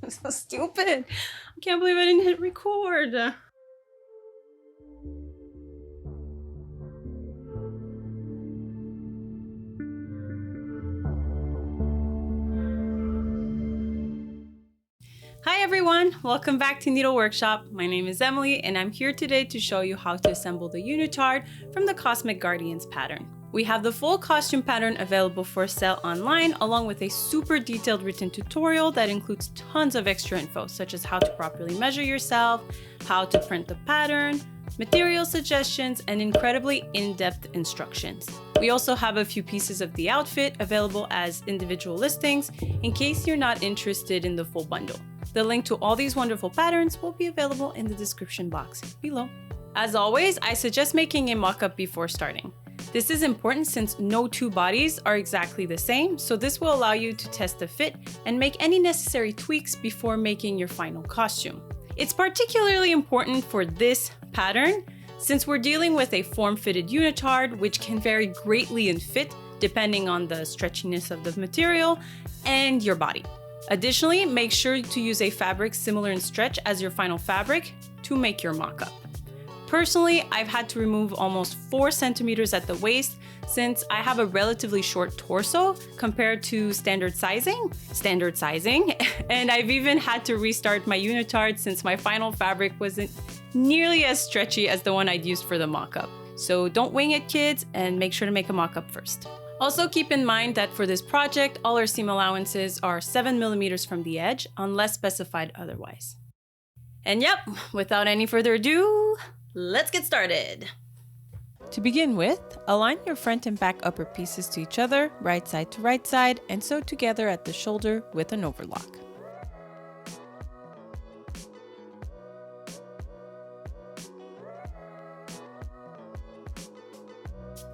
So stupid. I can't believe I didn't hit record. Hi everyone, welcome back to Needle Workshop. My name is Emily and I'm here today to show you how to assemble the unitard from the Cosmic Guardians pattern. We have the full costume pattern available for sale online, along with a super detailed written tutorial that includes tons of extra info, such as how to properly measure yourself, how to print the pattern, material suggestions, and incredibly in-depth instructions. We also have a few pieces of the outfit available as individual listings in case you're not interested in the full bundle. The link to all these wonderful patterns will be available in the description box below. As always, I suggest making a mock-up before starting. This is important since no two bodies are exactly the same, so this will allow you to test the fit and make any necessary tweaks before making your final costume. It's particularly important for this pattern since we're dealing with a form-fitted unitard, which can vary greatly in fit depending on the stretchiness of the material and your body. Additionally, make sure to use a fabric similar in stretch as your final fabric to make your mock-up. Personally, I've had to remove almost 4 centimeters at the waist since I have a relatively short torso compared to standard sizing, and I've even had to restart my unitard since my final fabric wasn't nearly as stretchy as the one I'd used for the mock-up. So don't wing it, kids, and make sure to make a mock-up first. Also keep in mind that for this project, all our seam allowances are 7 millimeters from the edge, unless specified otherwise. And yep, without any further ado, let's get started. To begin with, align your front and back upper pieces to each other, right side to right side, and sew together at the shoulder with an overlock.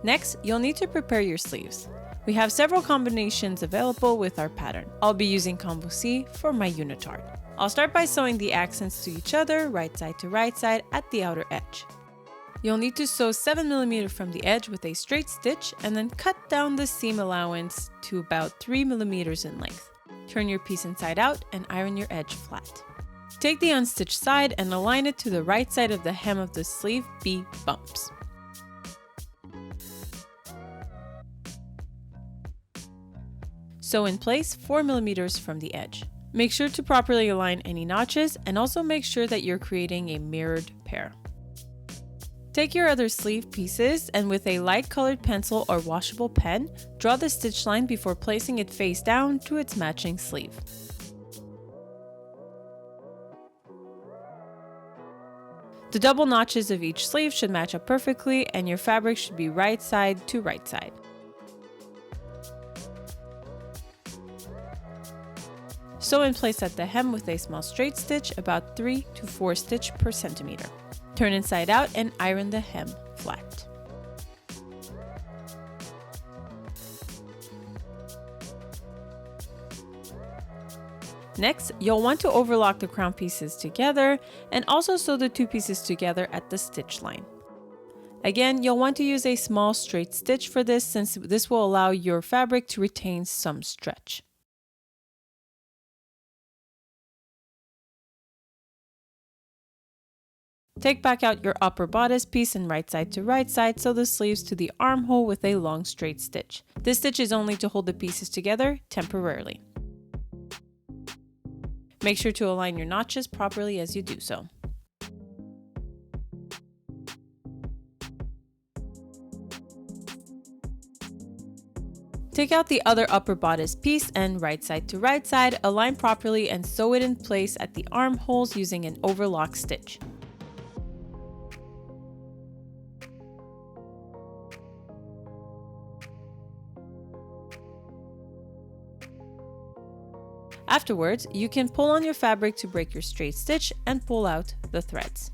Next, you'll need to prepare your sleeves. We have several combinations available with our pattern. I'll be using combo C for my unitard. I'll start by sewing the accents to each other, right side to right side at the outer edge. You'll need to sew 7 millimeters from the edge with a straight stitch and then cut down the seam allowance to about 3 millimeters in length. Turn your piece inside out and iron your edge flat. Take the unstitched side and align it to the right side of the hem of the sleeve B bumps. Sew in place 4 millimeters from the edge. Make sure to properly align any notches and also make sure that you're creating a mirrored pair. Take your other sleeve pieces and with a light colored pencil or washable pen, draw the stitch line before placing it face down to its matching sleeve. The double notches of each sleeve should match up perfectly and your fabric should be right side to right side. Sew in place at the hem with a small straight stitch, about 3 to 4 stitches per centimeter. Turn inside out and iron the hem flat. Next, you'll want to overlock the crown pieces together and also sew the 2 pieces together at the stitch line. Again, you'll want to use a small straight stitch for this since this will allow your fabric to retain some stretch. Take back out your upper bodice piece and right side to right side, sew the sleeves to the armhole with a long straight stitch. This stitch is only to hold the pieces together temporarily. Make sure to align your notches properly as you do so. Take out the other upper bodice piece and right side to right side, align properly and sew it in place at the armholes using an overlock stitch. Afterwards, you can pull on your fabric to break your straight stitch and pull out the threads.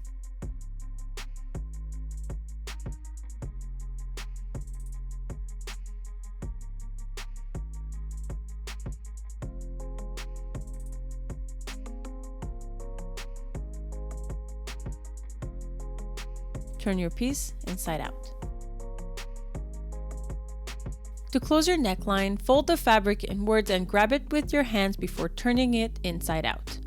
Turn your piece inside out. To close your neckline, fold the fabric inwards and grab it with your hands before turning it inside out.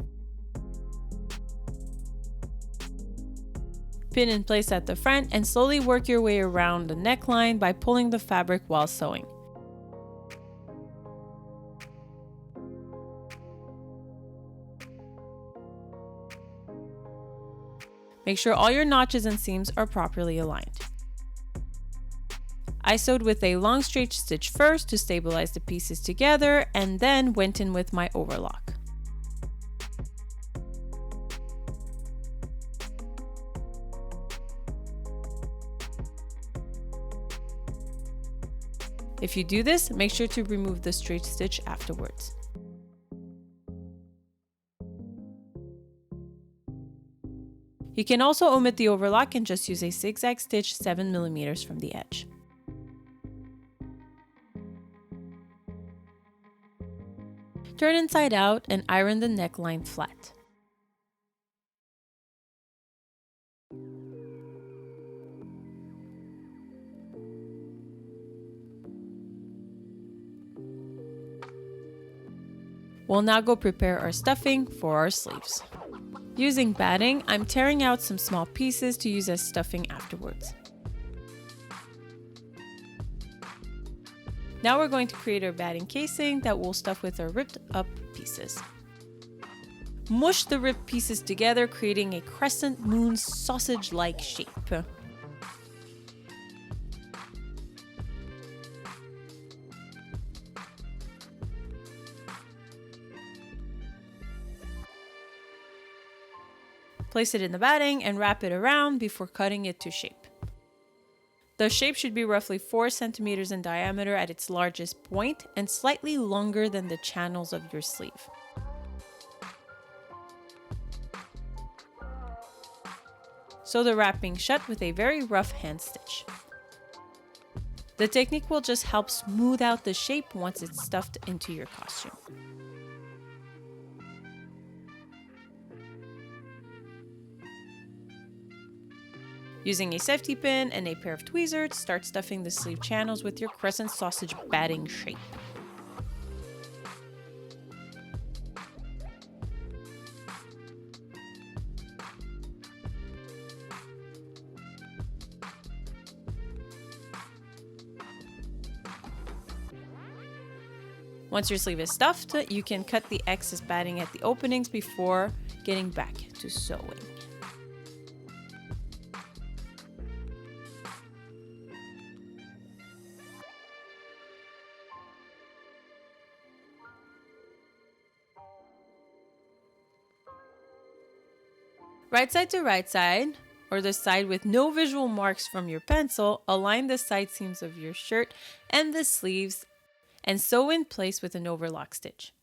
Pin in place at the front and slowly work your way around the neckline by pulling the fabric while sewing. Make sure all your notches and seams are properly aligned. I sewed with a long straight stitch first to stabilize the pieces together and then went in with my overlock. If you do this, make sure to remove the straight stitch afterwards. You can also omit the overlock and just use a zigzag stitch 7 mm from the edge. Turn inside out and iron the neckline flat. We'll now go prepare our stuffing for our sleeves. Using batting, I'm tearing out some small pieces to use as stuffing afterwards. Now we're going to create our batting casing that we'll stuff with our ripped up pieces. Mush the ripped pieces together, creating a crescent moon sausage-like shape. Place it in the batting and wrap it around before cutting it to shape. The shape should be roughly 4 centimeters in diameter at its largest point and slightly longer than the channels of your sleeve. Sew the wrapping shut with a very rough hand stitch. The technique will just help smooth out the shape once it's stuffed into your costume. Using a safety pin and a pair of tweezers, start stuffing the sleeve channels with your crescent sausage batting shape. Once your sleeve is stuffed, you can cut the excess batting at the openings before getting back to sewing. Right side to right side, or the side with no visual marks from your pencil, align the side seams of your shirt and the sleeves and sew in place with an overlock stitch.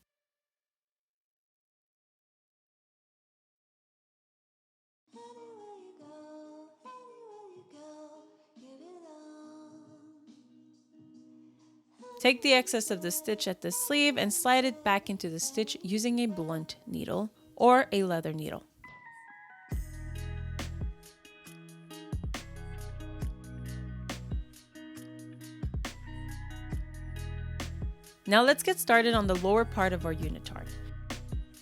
Take the excess of the stitch at the sleeve and slide it back into the stitch using a blunt needle or a leather needle. Now let's get started on the lower part of our unitard.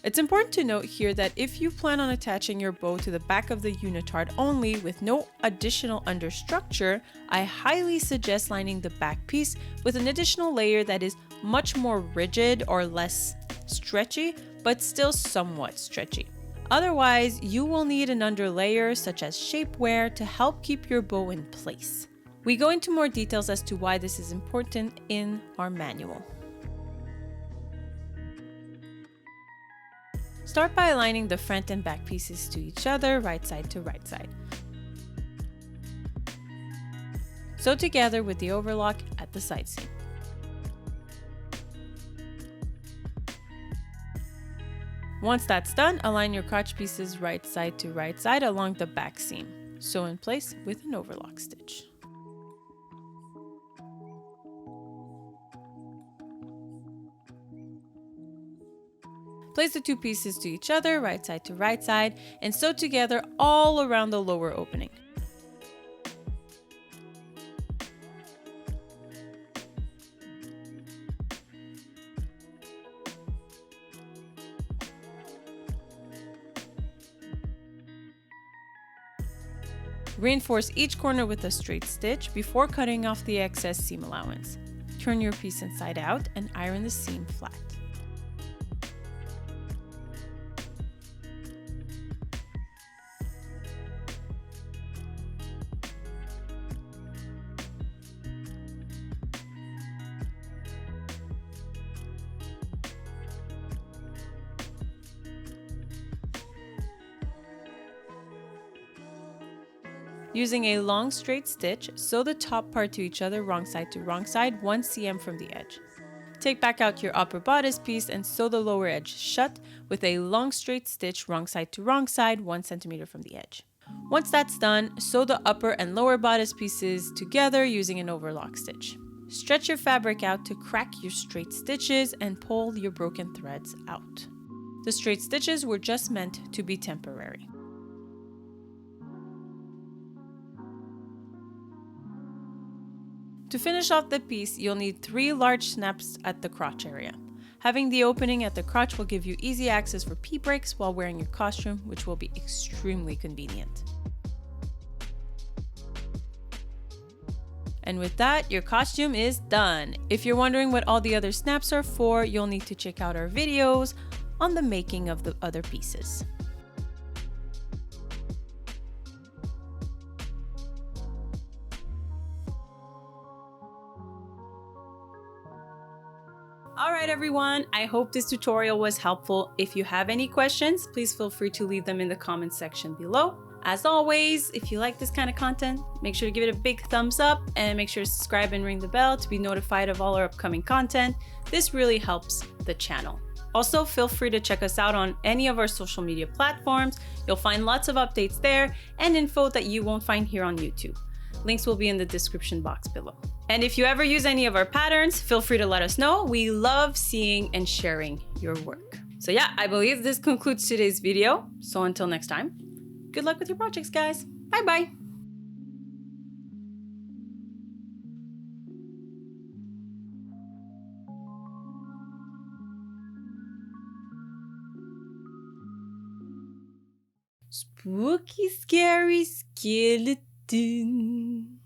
It's important to note here that if you plan on attaching your bow to the back of the unitard only with no additional understructure, I highly suggest lining the back piece with an additional layer that is much more rigid or less stretchy, but still somewhat stretchy. Otherwise, you will need an underlayer such as shapewear to help keep your bow in place. We go into more details as to why this is important in our manual. Start by aligning the front and back pieces to each other, right side to right side. Sew together with the overlock at the side seam. Once that's done, align your crotch pieces right side to right side along the back seam. Sew in place with an overlock stitch. Place the two pieces to each other, right side to right side, and sew together all around the lower opening. Reinforce each corner with a straight stitch before cutting off the excess seam allowance. Turn your piece inside out and iron the seam flat. Using a long straight stitch, sew the top part to each other wrong side, 1 cm from the edge. Take back out your upper bodice piece and sew the lower edge shut with a long straight stitch wrong side, 1 cm from the edge. Once that's done, sew the upper and lower bodice pieces together using an overlock stitch. Stretch your fabric out to crack your straight stitches and pull your broken threads out. The straight stitches were just meant to be temporary. To finish off the piece, you'll need 3 large snaps at the crotch area. Having the opening at the crotch will give you easy access for pee breaks while wearing your costume, which will be extremely convenient. And with that, your costume is done. If you're wondering what all the other snaps are for, you'll need to check out our videos on the making of the other pieces. Alright everyone, I hope this tutorial was helpful. If you have any questions, please feel free to leave them in the comments section below. As always, if you like this kind of content, make sure to give it a big thumbs up and make sure to subscribe and ring the bell to be notified of all our upcoming content. This really helps the channel. Also, feel free to check us out on any of our social media platforms. You'll find lots of updates there and info that you won't find here on YouTube. Links will be in the description box below. And if you ever use any of our patterns, feel free to let us know. We love seeing and sharing your work. So yeah, I believe this concludes today's video. So until next time, good luck with your projects, guys. Bye-bye. Spooky, scary skeleton.